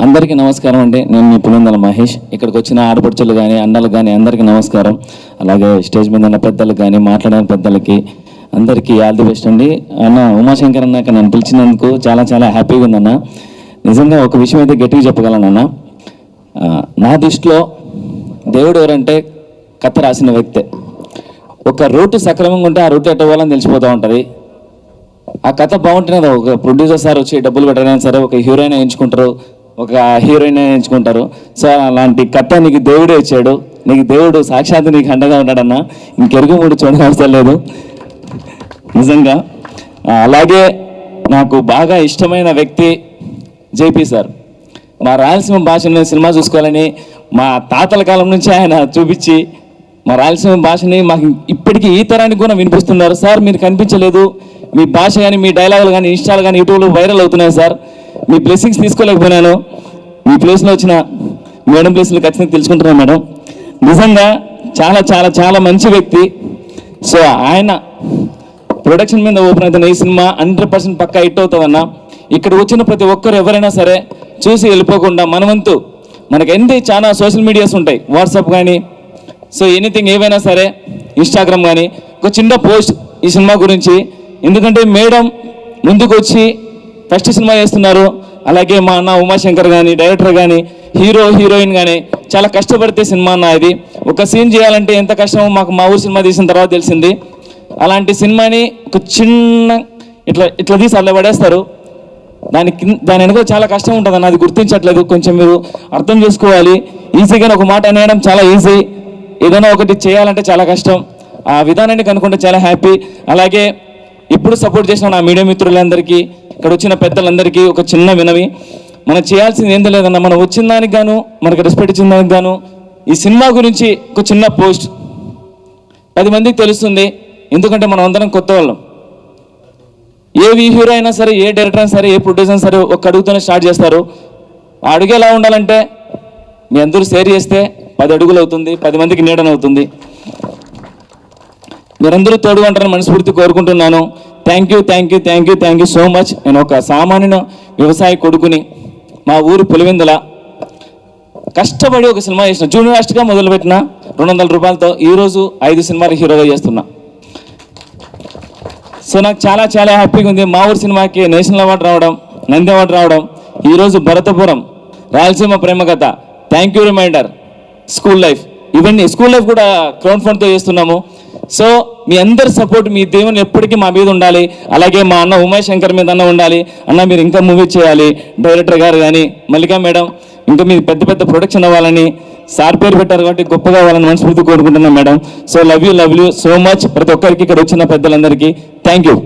అందరికీ నమస్కారం అండి. నేను మీ పులిందల మహేష్. ఇక్కడికి వచ్చిన ఆడపడుచులు కానీ అన్నలు కానీ అందరికీ నమస్కారం. అలాగే స్టేజ్ మీద ఉన్న పెద్దలకు కానీ మాట్లాడిన పెద్దలకి అందరికీ ఆల్ ది బెస్ట్ అండి. అన్న ఉమాశంకర్ అన్నాక నన్ను పిలిచినందుకు చాలా చాలా హ్యాపీగా ఉందన్న. నిజంగా ఒక విషయం అయితే గట్టిగా చెప్పగలనన్న, నా దృష్టిలో దేవుడు ఎవరంటే కథ రాసిన వ్యక్తే. ఒక రూట్ సక్రమంగా ఉంటే ఆ రూట్ ఎట్ట పోవాలని తెలిసిపోతూ ఉంటుంది. ఆ కథ బాగుంటున్నది. ఒక ప్రొడ్యూసర్ సార్ వచ్చి డబ్బులు పెట్టడానికి సరే ఒక హీరోయిన్ ఎంచుకుంటారు, ఒక హీరోయిన్ ఎంచుకుంటారు. సో అలాంటి కథ నీకు దేవుడే ఇచ్చాడు. నీకు దేవుడు సాక్షాత్తు నీకు అండగా ఉన్నాడన్న. ఇంకెరుగు మూడు చూడడం అవసరం లేదు నిజంగా. అలాగే నాకు బాగా ఇష్టమైన వ్యక్తి జేపీ సార్. మా రాయలసీమ భాషని సినిమా చూసుకోవాలని మా తాతల కాలం నుంచి ఆయన చూపించి మా రాయలసీమ భాషని మాకు ఇప్పటికీ ఈ తరానికి కూడా వినిపిస్తున్నారు. సార్ మీరు కనిపించలేదు, మీ భాష కానీ మీ డైలాగులు కానీ ఇన్స్టాలు కానీ యూట్యూబ్లో వైరల్ అవుతున్నాయి సార్. మీ బ్లెస్సింగ్స్ తీసుకోలేకపోయినాను. మీ ప్లేస్లో వచ్చిన మేడం ప్లేస్లో ఖచ్చితంగా తెలుసుకుంటున్నాను మేడం. నిజంగా చాలా చాలా చాలా మంచి వ్యక్తి. సో ఆయన ప్రొడక్షన్ మీద ఓపెన్ అవుతున్న ఈ సినిమా 100% పక్కా హిట్ అవుతామన్నా. ఇక్కడ వచ్చిన ప్రతి ఒక్కరు ఎవరైనా సరే చూసి వెళ్ళిపోకుండా మన వంతు మనకి ఎన్ని చాలా సోషల్ మీడియాస్ ఉంటాయి, వాట్సాప్ కానీ సో ఎనీథింగ్ ఏవైనా సరే, ఇన్స్టాగ్రామ్ కానీ ఒక చిన్న పోస్ట్ ఈ సినిమా గురించి. ఎందుకంటే మేడం ముందుకు వచ్చి ఫస్ట్ సినిమా చేస్తున్నారు. అలాగే మా అన్న ఉమాశంకర్ కానీ డైరెక్టర్ కానీ హీరో హీరోయిన్ కానీ చాలా కష్టపడితే సినిమా అన్న ఇది. ఒక సీన్ చేయాలంటే ఎంత కష్టమో మాకు మా ఊరు సినిమా తీసిన తర్వాత తెలిసింది. అలాంటి సినిమాని ఒక చిన్న ఇట్లా తీసి అలా పడేస్తారు. దాని వెనుక చాలా కష్టం ఉంటుంది అన్న. అది గుర్తించట్లేదు. కొంచెం మీరు అర్థం చేసుకోవాలి. ఈజీగా ఒక మాట అనేయడం చాలా ఈజీ, ఏదైనా ఒకటి చేయాలంటే చాలా కష్టం. ఆ విధానాన్ని కనుక్కుంటే చాలా హ్యాపీ. అలాగే ఇప్పుడు సపోర్ట్ చేసిన నా మీడియా మిత్రులందరికీ, ఇక్కడ వచ్చిన పెద్దలందరికీ ఒక చిన్న వినవి, మనం చేయాల్సింది ఏందో లేదన్న. మనం వచ్చిన దానికి గాను, మనకు రెస్పెక్ట్ ఇచ్చిన దానికి గాను ఈ సినిమా గురించి ఒక చిన్న పోస్ట్ 10 మందికి తెలుస్తుంది. ఎందుకంటే మనం అందరం కొత్త వాళ్ళం. ఏ హీరో అయినా సరే, ఏ డైరెక్టర్ అయినా సరే, ఏ ప్రొడ్యూసర్ అయినా సరే ఒక అడుగుతోనే స్టార్ట్ చేస్తారు. ఆ అడుగు ఎలా ఉండాలంటే మీ అందరూ షేర్ చేస్తే 10 అడుగులు అవుతుంది, 10 మందికి నీడనవుతుంది. మీరందరూ తోడుగా ఉంటారని మనస్ఫూర్తి కోరుకుంటున్నాను. Thank you so much. నేను ఒక సామాన్య వ్యవసాయ కొడుకుని, మా ఊరు పులివెందుల కష్టపడి ఒక సినిమా చేసిన, జూనియర్ ఆర్టిస్ట్గా మొదలుపెట్టిన 200 రూపాయలతో ఈరోజు 5 సినిమాలు హీరోగా చేస్తున్నా. సో నాకు చాలా చాలా హ్యాపీగా ఉంది. మా ఊరు సినిమాకి నేషనల్ అవార్డు రావడం, నంది అవార్డు రావడం, ఈరోజు భరతపురం రాయలసీమ ప్రేమ కథ, thank you reminder, school life, ఇవన్నీ స్కూల్ లైఫ్ కూడా క్రౌడ్ ఫండ్తో చేస్తున్నాము. సో మీ అందరి సపోర్ట్, మీ దేవుని ఎప్పటికీ మా మీద ఉండాలి. అలాగే మా అన్న ఉమాశంకర్ మీద అన్న ఉండాలి. అన్న మీరు ఇంకా మూవీ చేయాలి, డైరెక్టర్ గారు కానీ మల్లికా మేడం ఇంకా మీరు పెద్ద పెద్ద ప్రొడక్షన్ అవ్వాలని, సార్ పేరు పెట్టారు కాబట్టి గొప్పగా అవ్వాలని మనస్ఫూర్తి కోరుకుంటున్నాం madam. So love you so much ప్రతి ఒక్కరికి, ఇక్కడ వచ్చిన పెద్దలందరికీ థ్యాంక్ యూ.